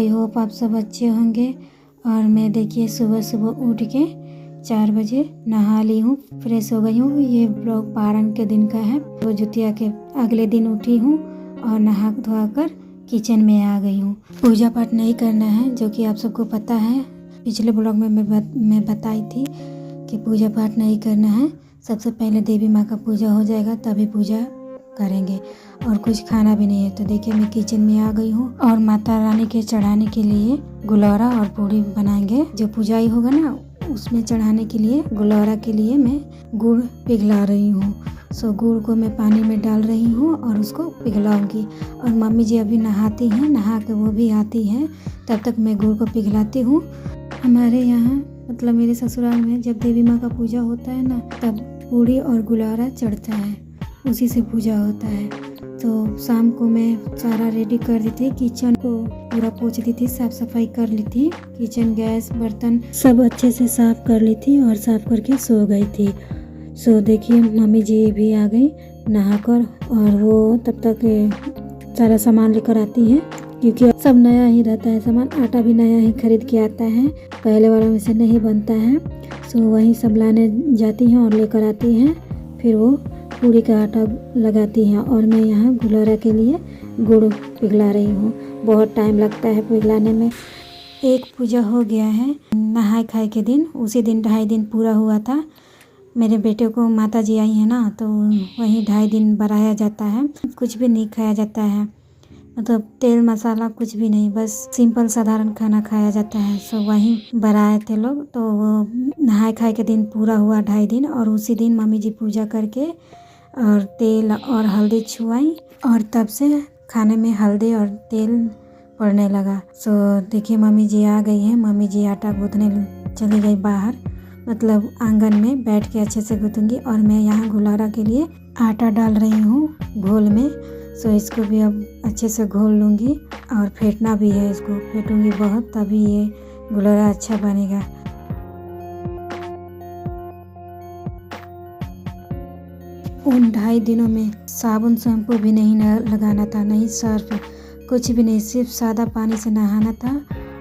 I hope आप सब अच्छे होंगे। और मैं देखिए सुबह सुबह उठ के 4 बजे नहा ली हूँ, फ्रेश हो गई हूँ। ये ब्लॉग पारण के दिन का है। तो जुतिया के अगले दिन उठी हूँ और नहा धोआ कर किचन में आ गई हूँ। पूजा पाठ नहीं करना है, जो कि आप सबको पता है। पिछले ब्लॉग में मैं बताई थी कि पूजा पाठ नहीं करना है। सबसे पहले देवी माँ का पूजा हो जाएगा तभी पूजा करेंगे, और कुछ खाना भी नहीं है। तो देखिए मैं किचन में आ गई हूँ और माता रानी के चढ़ाने के लिए गुलौरा और पूड़ी बनाएंगे। जो पूजाई होगा ना उसमें चढ़ाने के लिए गुलौरा के लिए मैं गुड़ पिघला रही हूँ। सो गुड़ को मैं पानी में डाल रही हूँ और उसको पिघलाऊंगी। और मम्मी जी अभी नहाती हैं, नहा के वो भी आती हैं, तब तक मैं गुड़ को पिघलाती हूँ। हमारे यहाँ मतलब मेरे ससुराल में जब देवी माँ का पूजा होता है ना, तब पूड़ी और गुलौरा चढ़ता है, उसी से पूजा होता है। तो शाम को मैं सारा रेडी कर दी थी, किचन को पूरा पोंछ दी थी, साफ सफाई कर ली थी। किचन गैस बर्तन सब अच्छे से साफ कर ली थी और साफ करके सो गई थी। सो देखिए मम्मी जी भी आ गई नहाकर, और वो तब तक सारा सामान लेकर आती हैं, क्योंकि सब नया ही रहता है सामान। आटा भी नया ही खरीद के आता है, पहले वाला में से नहीं बनता है। सो वही सब लाने जाती हैं और लेकर आती हैं, फिर वो पूड़ी का आटा लगाती हैं। और मैं यहाँ गुलौरा के लिए गुड़ पिघला रही हूँ। बहुत टाइम लगता है पिघलाने में। एक पूजा हो गया है नहाए खाए के दिन, उसी दिन 2.5 दिन पूरा हुआ था। मेरे बेटे को माता जी आई है ना, तो वहीं 2.5 दिन बढ़ाया जाता है। कुछ भी नहीं खाया जाता है, मतलब तेल मसाला कुछ भी नहीं, बस सिंपल साधारण खाना खाया जाता है। सो वहीं बनाए थे लोग। तो वो नहाए खाए के दिन पूरा हुआ 2.5 दिन, और उसी दिन मम्मी जी पूजा करके और तेल और हल्दी छुआई, और तब से खाने में हल्दी और तेल पड़ने लगा। सो देखिए मम्मी जी आ गई हैं। मम्मी जी आटा गूँथने चली गई बाहर, मतलब आंगन में बैठ के अच्छे से गूँथूंगी। और मैं यहाँ गुलौरा के लिए आटा डाल रही हूँ घोल में। सो इसको भी अब अच्छे से घोल लूँगी, और फेंटना भी है, इसको फेंटूँगी बहुत, तभी ये गुलौरा अच्छा बनेगा। उन 2.5 दिनों में साबुन शैम्पू भी नहीं लगाना था, नहीं सर्फ, कुछ भी नहीं, सिर्फ सादा पानी से नहाना था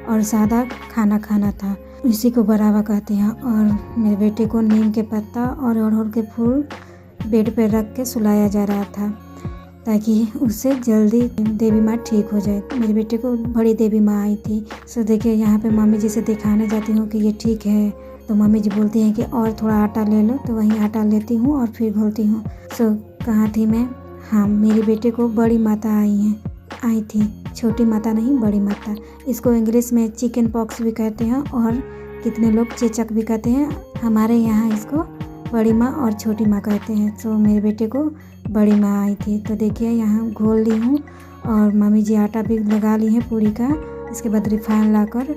और सादा खाना खाना था। इसी को बरावा कहते हैं। और मेरे बेटे को नीम के पत्ता और अड़हुल के फूल बेड पर रख के सुलाया जा रहा था, ताकि उससे जल्दी देवी माँ ठीक हो जाए। मेरे बेटे को बड़ी देवी माँ आई थी। सो देखिए यहाँ पे मम्मी जी से दिखाने जाती हूँ कि ये ठीक है, तो मम्मी जी बोलती हैं कि और थोड़ा आटा ले लो, तो वहीं आटा लेती हूँ और फिर घोलती हूँ। सो कहाँ थी मैं? हाँ, मेरे बेटे को बड़ी माता आई थी, छोटी माता नहीं, बड़ी माता। इसको इंग्लिश में चिकन पॉक्स भी कहते हैं, और कितने लोग चेचक भी कहते हैं। हमारे यहाँ इसको बड़ी माँ और छोटी माँ कहते हैं। तो मेरे बेटे को बड़ी माँ आई थी। तो देखिए यहाँ घोल ली हूँ, और मम्मी जी आटा भी लगा ली है पूड़ी का। इसके बाद रिफाइन लाकर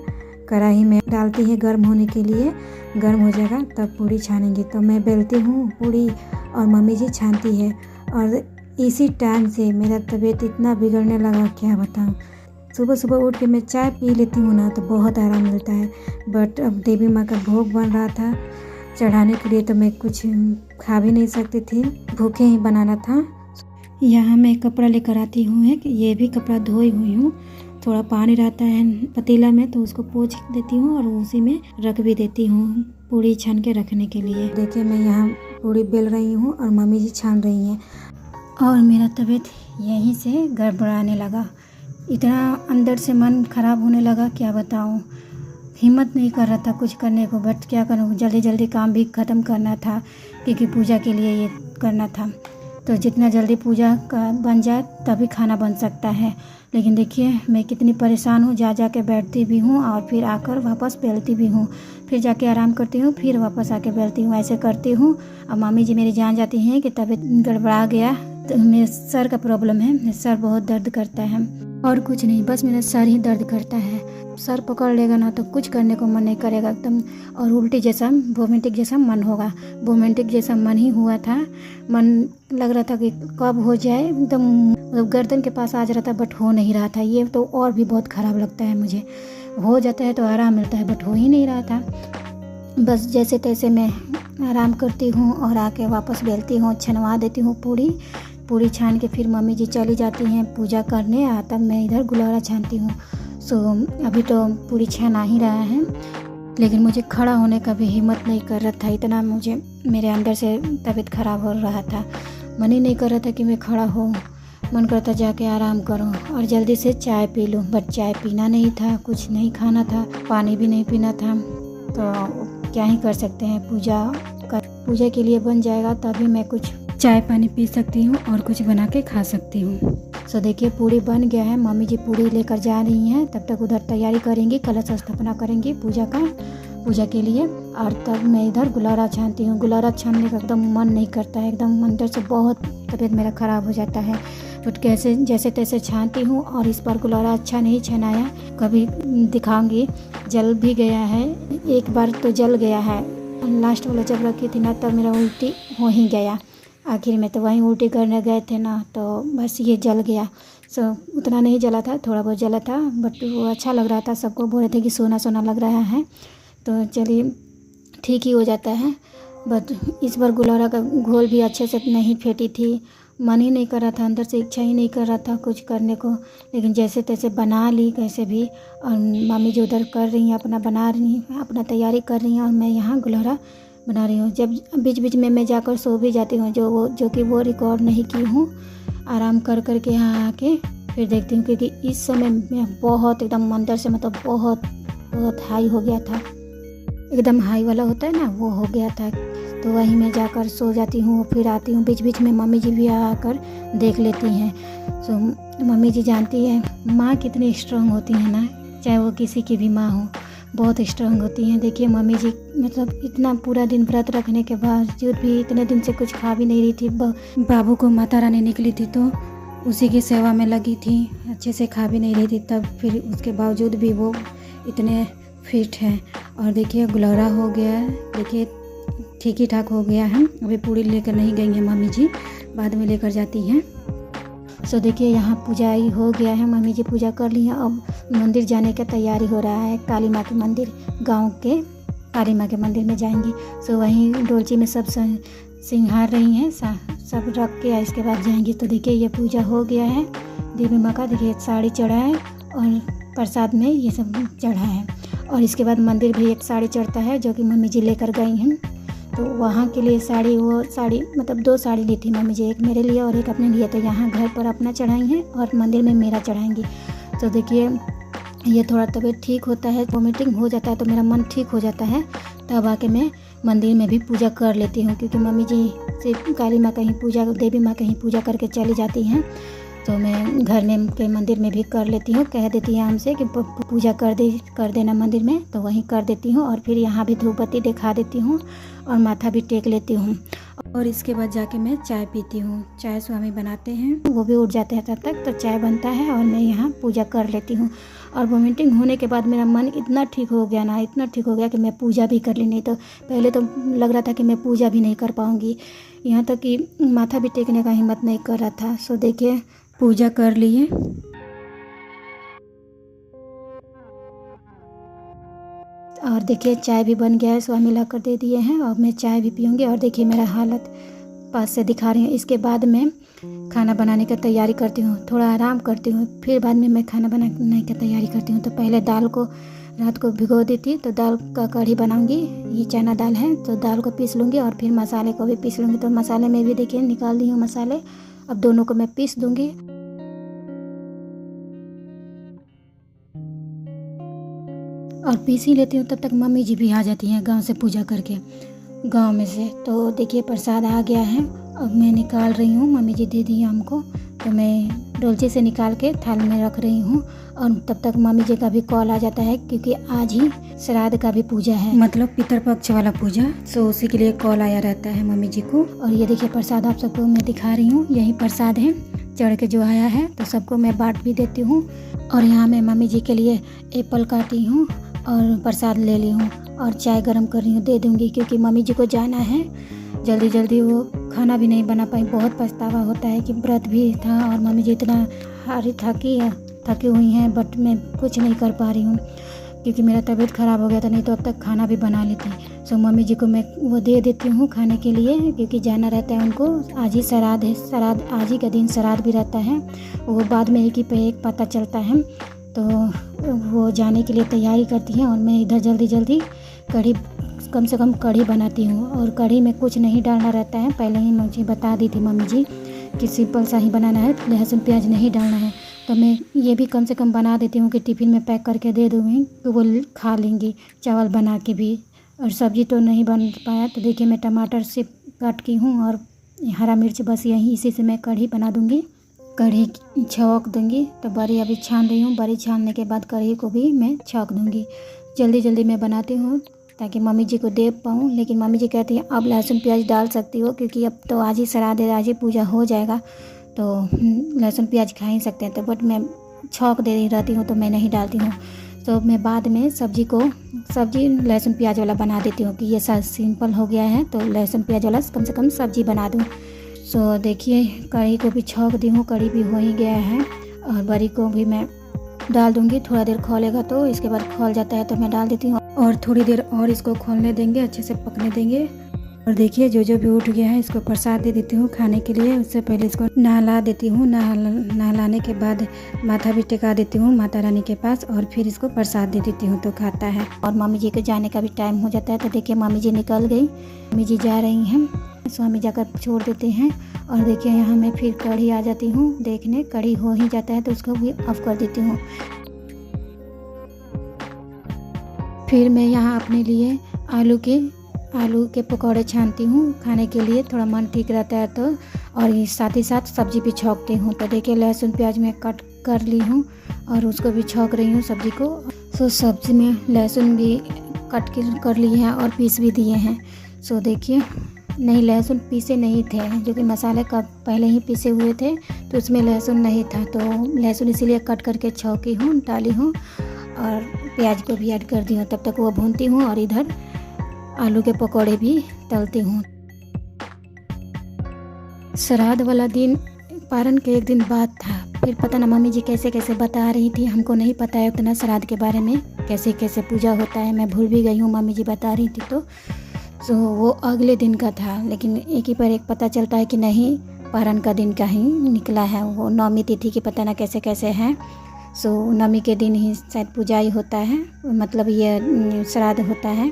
कढ़ाई में डालती है गर्म होने के लिए। गर्म हो जाएगा तब पूड़ी छानेंगे। तो मैं बेलती हूँ पूड़ी और मम्मी जी छानती है। और इसी टाइम से मेरा तबीयत इतना बिगड़ने लगा, क्या बताऊँ। सुबह सुबह उठ के मैं चाय पी लेती हूँ ना, तो बहुत आराम मिलता है। बट अब देवी माँ का भोग बन रहा था चढ़ाने के लिए, तो मैं कुछ खा भी नहीं सकती थी, भूखे ही बनाना था। यहाँ मैं कपड़ा लेकर आती हूँ, एक ये भी कपड़ा धोई हुई हूँ। थोड़ा पानी रहता है पतीला में, तो उसको पोंछ देती हूँ और उसी में रख भी देती हूँ पूड़ी छान के रखने के लिए। देखिए मैं यहाँ पूड़ी बेल रही हूँ और मम्मी जी छान रही हैं, और मेरा तबीयत यहीं से गड़बड़ाने लगा। इतना अंदर से मन खराब होने लगा, क्या बताऊँ। हिम्मत नहीं कर रहा था कुछ करने को, बट क्या करूँ, जल्दी जल्दी काम भी ख़त्म करना था, क्योंकि पूजा के लिए ये करना था। तो जितना जल्दी पूजा का बन जाए तभी खाना बन सकता है। लेकिन देखिए मैं कितनी परेशान हूँ, जा के बैठती भी हूँ और फिर आकर वापस बेलती भी हूँ, फिर जाके आराम करती हूँ, फिर वापस आके बेलती हूँ, ऐसे करती हूँ। अब मामी जी मेरी जान जाती हैं कि तबीयत गड़बड़ा गया। तो मेरे सर का प्रॉब्लम है, मेरा सर बहुत दर्द करता है, और कुछ नहीं, बस मेरा सर ही दर्द करता है। सर पकड़ लेगा ना तो कुछ करने को मन नहीं करेगा एकदम, और उल्टी जैसा वोमिटिंग जैसा मन होगा। वोमिटिंग जैसा मन ही हुआ था, मन लग रहा था कि कब हो जाए, एकदम गर्दन के पास आ जा रहा था, बट हो नहीं रहा था। ये तो और भी बहुत ख़राब लगता है मुझे, हो जाता है तो आराम मिलता है, बट हो ही नहीं रहा था। बस जैसे तैसे मैं आराम करती हूँ और आके वापस बेलती हूँ, छनवा देती हूँ पूड़ी छान के। फिर मम्मी जी चली जाती हैं पूजा करने, तब मैं इधर गुलौरा छानती हूँ। सो अभी तो पूरी छन आ ही रहा है, लेकिन मुझे खड़ा होने का भी हिम्मत नहीं कर रहा था। इतना मुझे मेरे अंदर से तबीयत ख़राब हो रहा था। मन ही नहीं कर रहा था कि मैं खड़ा हूँ, मन करता जाके आराम करूँ और जल्दी से चाय पी लूँ। बट चाय पीना नहीं था, कुछ नहीं खाना था, पानी भी नहीं पीना था। तो क्या ही कर सकते हैं, पूजा के लिए बन जाएगा तभी मैं कुछ चाय पानी पी सकती हूँ और कुछ बना के खा सकती हूँ। सो देखिए पूरी बन गया है। मम्मी जी पूरी लेकर जा रही हैं, तब तक उधर तैयारी करेंगी, कलश स्थापना करेंगी पूजा के लिए। और तब मैं इधर गुलारा छानती हूँ। गुलारा छानने का एकदम मन नहीं करता है, एकदम अंदर से बहुत तबीयत मेरा ख़राब हो जाता है। तो कैसे जैसे तैसे छानती हूँ और इस बार गुलारा अच्छा नहीं छनाया, कभी दिखाऊंगी। जल भी गया है, एक बार तो जल गया है। लास्ट वाला जब रखी थी ना तब मेरा उल्टी हो ही गया। आखिर में तो वहीं उल्टी करने गए थे ना, तो बस ये जल गया। सो उतना नहीं जला था, थोड़ा बहुत जला था, बट वो अच्छा लग रहा था। सबको बोल रहे थे कि सोना सोना लग रहा है, तो चलिए ठीक ही हो जाता है। बट इस बार गुलारा का घोल भी अच्छे से नहीं फेंटी थी, मन ही नहीं कर रहा था, अंदर से इच्छा ही नहीं कर रहा था कुछ करने को। लेकिन जैसे तैसे बना ली कैसे भी। और मम्मी जो उधर कर रही हैं, अपना बना रही हैं, अपना तैयारी कर रही हैं, और मैं यहाँ गुलारा बना रही हूँ। जब बीच बीच में मैं जाकर सो भी जाती हूँ, जो कि वो रिकॉर्ड नहीं की हूँ। आराम कर के यहाँ आके फिर देखती हूँ, क्योंकि इस समय मैं बहुत एकदम अंदर से मतलब बहुत हाई हो गया था। एकदम हाई वाला होता है ना, वो हो गया था। तो वहीं मैं जाकर सो जाती हूँ, फिर आती हूँ। बीच बीच में मम्मी जी भी आकर देख लेती हैं। सो मम्मी जी जानती है माँ कितनी स्ट्रांग होती है ना, चाहे वो किसी की भी माँ हो, बहुत स्ट्रांग होती हैं। देखिए मम्मी जी मतलब इतना पूरा दिन व्रत रखने के बावजूद भी इतने दिन से कुछ खा भी नहीं रही थी। बाबू को माता रानी निकली थी तो उसी की सेवा में लगी थी, अच्छे से खा भी नहीं रही थी तब, फिर उसके बावजूद भी वो इतने फिट हैं। और देखिए गुलारा हो गया है, देखिए ठीक ही ठाक हो गया है। अभी पूरी लेकर नहीं गई हैं मम्मी जी, बाद में लेकर जाती हैं। सो देखिए यहाँ पूजा ही हो गया है, मम्मी जी पूजा कर ली है। अब मंदिर जाने का तैयारी हो रहा है, काली माँ के मंदिर, गांव के काली माँ के मंदिर में जाएंगे। सो वहीं डोलची में सब सिंगार रही हैं, सब रख के इसके बाद जाएंगे। तो देखिए ये पूजा हो गया है। देवी माँ का देखिए साड़ी चढ़ा है और प्रसाद में ये सब चढ़ा है। और इसके बाद मंदिर भी एक साड़ी चढ़ता है जो कि मम्मी जी लेकर गई हैं। तो वहाँ के लिए वो साड़ी मतलब 2 साड़ी ली थी मम्मी जी, एक मेरे लिए और एक अपने लिए। तो यहाँ घर पर अपना चढ़ाई हैं और मंदिर में मेरा चढ़ाएंगी। तो देखिए ये थोड़ा तबीयत ठीक होता है, वोमिटिंग हो जाता है तो मेरा मन ठीक हो जाता है, तब आके मैं मंदिर में भी पूजा कर लेती हूँ। क्योंकि मम्मी जी से काली माँ कहीं पूजा, देवी माँ कहीं पूजा करके चली जाती हैं, तो मैं घर में के मंदिर में भी कर लेती हूँ। कह देती है हमसे कि पूजा कर देना मंदिर में, तो वहीं कर देती हूँ। और फिर यहाँ भी धूप बत्ती दिखा देती हूँ और माथा भी टेक लेती हूँ। और इसके बाद जाके मैं चाय पीती हूँ। चाय स्वामी बनाते हैं, वो भी उठ जाते हैं तब तक, तो चाय बनता है और मैं यहाँ पूजा कर लेती हूँ। और वोमिटिंग होने के बाद मेरा मन इतना ठीक हो गया ना, इतना ठीक हो गया कि मैं पूजा भी कर ली। नहीं तो पहले तो लग रहा था कि मैं पूजा भी नहीं कर पाऊँगी, यहाँ तक कि माथा भी टेकने का हिम्मत नहीं कर रहा था। सो देखिए पूजा कर लिए। और देखिए चाय भी बन गया है, स्वामी ला कर दे दिए हैं और मैं चाय भी पीऊँगी। और देखिए मेरा हालत पास से दिखा रही हूँ। इसके बाद मैं खाना बनाने की तैयारी करती हूँ, थोड़ा आराम करती हूँ, फिर बाद में मैं खाना बनाने की तैयारी करती हूँ। तो पहले दाल को रात को भिगो दी थी, तो दाल का कढ़ी बनाऊँगी। ये चना दाल है तो दाल को पीस लूँगी और फिर मसाले को भी पीस लूँगी। तो मसाले में भी देखिए निकाल दी हूँ मसाले, अब दोनों को मैं पीस दूँगी। और पीस ही लेती हूँ, तब तक मम्मी जी भी आ जाती हैं गांव से पूजा करके, गांव में से। तो देखिए प्रसाद आ गया है, अब मैं निकाल रही हूँ, मम्मी जी दे दी हमको, तो मैं डोलची से निकाल के थाली में रख रही हूँ। और तब तक मम्मी जी का भी कॉल आ जाता है, क्योंकि आज ही श्राद्ध का भी पूजा है, मतलब पितरपक्ष वाला पूजा। सो उसी के लिए कॉल आया रहता है मम्मी जी को। और ये देखिए प्रसाद आप सबको मैं दिखा रही हूँ, यही प्रसाद है चढ़ के जो आया है, तो सबको मैं बांट भी देती हूँ। और यहाँ मैं मम्मी जी के लिए एप्पल काटी हूँ और प्रसाद ले ली हूँ और चाय गरम कर रही हूँ, दे दूँगी। क्योंकि मम्मी जी को जाना है जल्दी जल्दी, वो खाना भी नहीं बना पाई। बहुत पछतावा होता है कि व्रत भी था और मम्मी जी इतना थकी हुई हैं, बट मैं कुछ नहीं कर पा रही हूँ क्योंकि मेरा तबीयत ख़राब हो गया था, नहीं तो अब तक खाना भी बना लेती। सो मम्मी जी को मैं वो दे देती हूँ खाने के लिए, क्योंकि जाना रहता है उनको। आज ही श्राद्ध है, आज ही का दिन श्राद्ध भी रहता है, वो बाद में एक ही पे एक पता चलता है। तो वो जाने के लिए तैयारी करती हैं और मैं इधर जल्दी जल्दी कढ़ी, कम से कम कढ़ी बनाती हूँ। और कढ़ी में कुछ नहीं डालना रहता है, पहले ही मुझे बता दी थी मम्मी जी कि सिंपल सा ही बनाना है, लहसुन प्याज नहीं डालना है। तो मैं ये भी कम से कम बना देती हूँ कि टिफ़िन में पैक करके दे दूँगी तो वो खा लेंगी, चावल बना के भी। और सब्ज़ी तो नहीं बन पाया, तो देखिए मैं टमाटर से काट की हूँ और हरा मिर्च, बस यही इसी से मैं कढ़ी बना दूँगी। कढ़ी छौंक दूँगी। तो बड़ी अभी छान रही हूँ, बड़ी छानने के बाद कढ़ी को भी मैं छौंक दूँगी। जल्दी जल्दी मैं बनाती हूँ ताकि मम्मी जी को दे पाऊँ। लेकिन मम्मी जी कहती हैं अब लहसुन प्याज डाल सकती हो, क्योंकि अब तो आज ही श्राद्ध है, आज ही पूजा हो जाएगा, तो लहसुन प्याज खा ही सकते हैं। तो बट मैं छौंक दे रही रहती हूँ, तो मैं नहीं डालती हूँ। तो मैं बाद में सब्जी लहसुन प्याज वाला बना देती हूँ कि ये सिंपल हो गया है, तो लहसुन प्याज वाला कम से कम सब्जी बना दूँ। सो देखिए कढ़ी को भी छौंक दी हूँ, कढ़ी भी हो ही गया है। और बड़ी को भी मैं डाल दूँगी, थोड़ा देर खौलेगा तो इसके बाद खौल जाता है तो मैं डाल देती हूँ। और थोड़ी देर और इसको खोलने देंगे, अच्छे से पकने देंगे। और देखिए जो भी उठ गया है इसको प्रसाद दे देती हूँ खाने के लिए। उससे पहले इसको नहला देती हूँ, नहलाने के बाद माथा भी टिका देती हूँ माता रानी के पास, और फिर इसको प्रसाद दे देती हूँ तो खाता है। और मम्मी जी के जाने का भी टाइम हो जाता है। तो देखिए मम्मी जी निकल गई, मम्मी जी जा रही हैं, स्वामी जाकर छोड़ देते हैं। और देखिए यहाँ मैं फिर कढ़ी आ जाती हूँ देखने, कढ़ी हो ही जाता है तो उसको भी ऑफ कर देती हूँ। फिर मैं यहाँ अपने लिए आलू के पकौड़े छानती हूँ खाने के लिए, थोड़ा मन ठीक रहता है तो। और साथ ही साथ सब्ज़ी भी छौंकती हूँ। तो देखिए लहसुन प्याज मैं कट कर ली हूँ और उसको भी छौंक रही हूँ सब्ज़ी को। सो सब्ज़ी में लहसुन भी कट कर लिए हैं और पीस भी दिए हैं। सो देखिए नहीं, लहसुन पीसे नहीं थे, जो कि मसाले का पहले ही पीसे हुए थे, तो उसमें लहसुन नहीं था, तो लहसुन इसीलिए कट करके छौंकी हूँ, डाली हूँ और प्याज को भी ऐड कर दी हूँ। तब तक वो भूनती हूँ और इधर आलू के पकौड़े भी तलती हूँ। श्राद्ध वाला दिन पारण के एक दिन बाद था। फिर पता ना मम्मी जी कैसे कैसे बता रही थी, हमको नहीं पता है उतना श्राद्ध के बारे में, कैसे कैसे पूजा होता है मैं भूल भी गई हूँ, मम्मी जी बता रही थी। तो वो अगले दिन का था, लेकिन एक ही पर एक पता चलता है कि नहीं पारण का दिन का ही निकला है। वो नवमी तिथि की पता ना कैसे कैसे है। सो नवमी के दिन ही शायद पूजा ही होता है, मतलब ये श्राद्ध होता है।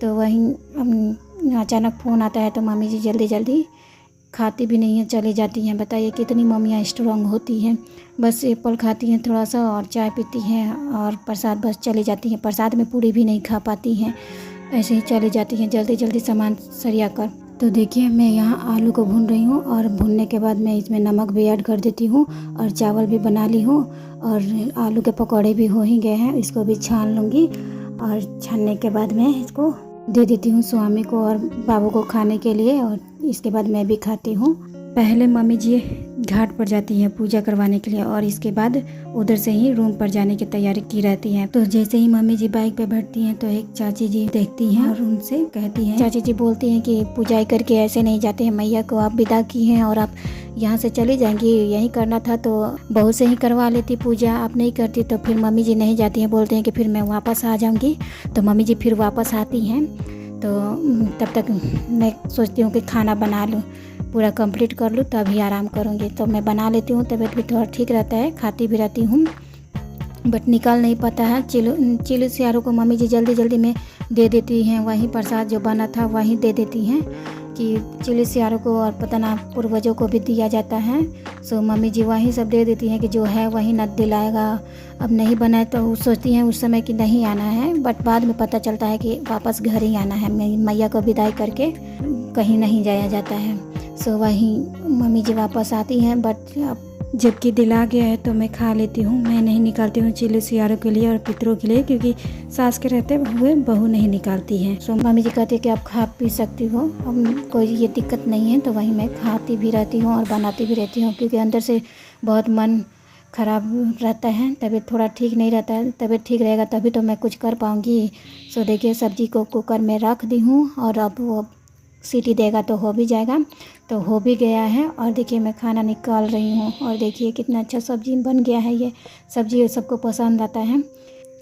तो वहीं अचानक फ़ोन आता है तो मम्मी जी जल्दी जल्दी खाती भी नहीं है, चली जाती हैं। बताइए कितनी मम्मियाँ स्ट्रॉन्ग होती हैं, बस एप्पल खाती हैं थोड़ा सा और चाय पीती हैं और प्रसाद बस चली जाती हैं। प्रसाद में पूरी भी नहीं खा पाती हैं, ऐसे ही चली जाती हैं जल्दी जल्दी सामान सरिया कर। तो देखिए मैं यहाँ आलू को भून रही हूँ और भूनने के बाद मैं इसमें नमक भी ऐड कर देती हूँ और चावल भी बना ली हूँ और आलू के पकौड़े भी हो ही गए हैं। इसको भी छान लूँगी और छानने के बाद मैं इसको दे देती हूँ स्वामी को और बाबू को खाने के लिए, और इसके बाद मैं भी खाती हूँ। पहले मम्मी जी घाट पर जाती हैं पूजा करवाने के लिए और इसके बाद उधर से ही रूम पर जाने की तैयारी की रहती हैं। तो जैसे ही मम्मी जी बाइक पे बैठती हैं तो एक चाची जी देखती हैं और उनसे कहती हैं, चाची जी बोलती हैं कि पूजा करके ऐसे नहीं जाते हैं, मैया को आप विदा की हैं और आप यहाँ से चली जाएंगी, यही करना था तो बहू से ही करवा लेती पूजा, आप नहीं करती। तो फिर मम्मी जी नहीं जाती हैं, बोलते हैं कि फिर मैं वापस आ जाऊँगी। तो मम्मी जी फिर वापस आती हैं। तो तब तक मैं सोचती हूँ कि खाना बना लूँ, पूरा कंप्लीट कर लूँ तभी आराम करूँगी। तो मैं बना लेती हूँ, तबीयत भी थोड़ा ठीक रहता है, खाती भी रहती हूँ, बट निकल नहीं पाता है। चिल्ली सियारों को मम्मी जी जल्दी जल्दी में दे देती हैं, वहीं प्रसाद जो बना था वहीं दे देती हैं कि चिल्ली सियारों को और पता ना पूर्वजों को भी दिया जाता है। सो मम्मी जी वहीं सब दे देती हैं कि जो है वहीं न दिलाएगा। अब नहीं बनाए तो सोचती हैं उस समय कि नहीं आना है, बट बाद में पता चलता है कि वापस घर ही आना है, मैया को विदाई करके कहीं नहीं जाया जाता है। सो वहीं मम्मी जी वापस आती हैं, बट अब जबकि दिला गया है तो मैं खा लेती हूँ। मैं नहीं निकालती हूँ चिल्ली सियारों के लिए और पितरों के लिए, क्योंकि सास के रहते हुए बहू नहीं निकालती है। सो मम्मी जी कहती है कि आप खा पी सकती हो, अब कोई ये दिक्कत नहीं है। तो वहीं मैं खाती भी रहती हूँ और बनाती भी रहती हूँ, क्योंकि अंदर से बहुत मन ख़राब रहता है, तबीयत थोड़ा ठीक नहीं रहता है। तबीयत ठीक रहेगा तभी तो मैं कुछ कर पाऊँगी। सो देखिए सब्ज़ी को कुकर में रख दी हूँ और अब वो सीटी देगा तो हो भी जाएगा। तो हो भी गया है और देखिए मैं खाना निकाल रही हूँ और देखिए कितना अच्छा सब्ज़ी बन गया है। ये सब्ज़ी सबको पसंद आता है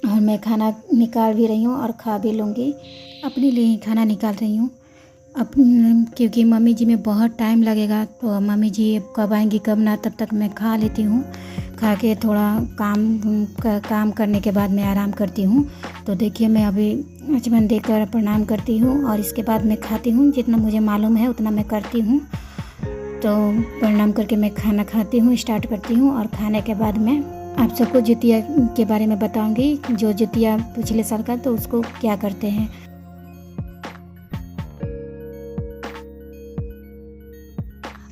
और मैं खाना निकाल भी रही हूँ और खा भी लूँगी। अपने लिए ही खाना निकाल रही हूँ अब, क्योंकि मम्मी जी में बहुत टाइम लगेगा, तो मम्मी जी कब आएंगी कब ना, तब तक मैं खा लेती हूँ। खा के थोड़ा काम करने के बाद मैं आराम करती हूँ। तो देखिए मैं अभी आचमन देकर प्रणाम करती हूँ और इसके बाद मैं खाती हूँ। जितना मुझे मालूम है उतना मैं करती हूँ। तो प्रणाम करके मैं खाना खाती हूँ, स्टार्ट करती हूँ। और खाने के बाद मैं आप सबको जितिया के बारे में बताऊँगी। जो जितिया पिछले साल का, तो उसको क्या करते हैं।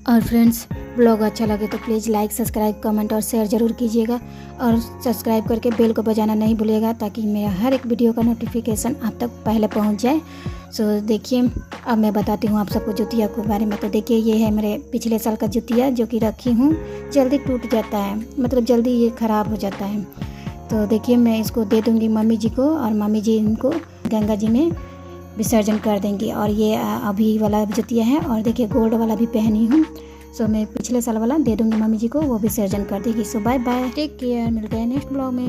और फ्रेंड्स, ब्लॉग अच्छा लगे तो प्लीज़ लाइक, सब्सक्राइब, कमेंट और शेयर ज़रूर कीजिएगा। और सब्सक्राइब करके बेल को बजाना नहीं भूलिएगा, ताकि मेरा हर एक वीडियो का नोटिफिकेशन आप तक पहले पहुंच जाए। सो देखिए, अब मैं बताती हूँ आप सबको जुतिया के बारे में। तो देखिए, ये है मेरे पिछले साल का जुतिया, जो कि रखी हूँ। जल्दी टूट जाता है, मतलब जल्दी ये ख़राब हो जाता है। तो देखिए, मैं इसको दे दूँगी मम्मी जी को, और मम्मी जी इनको गंगा जी में विसर्जन कर देंगी। और ये अभी वाला जुतिया है, और देखिए गोल्ड वाला भी पहनी हूँ। सो मैं पिछले साल वाला दे दूँगी मम्मी जी को, वो विसर्जन कर देगी। सो बाय बाय, टेक केयर, मिलते हैं नेक्स्ट ब्लॉग में।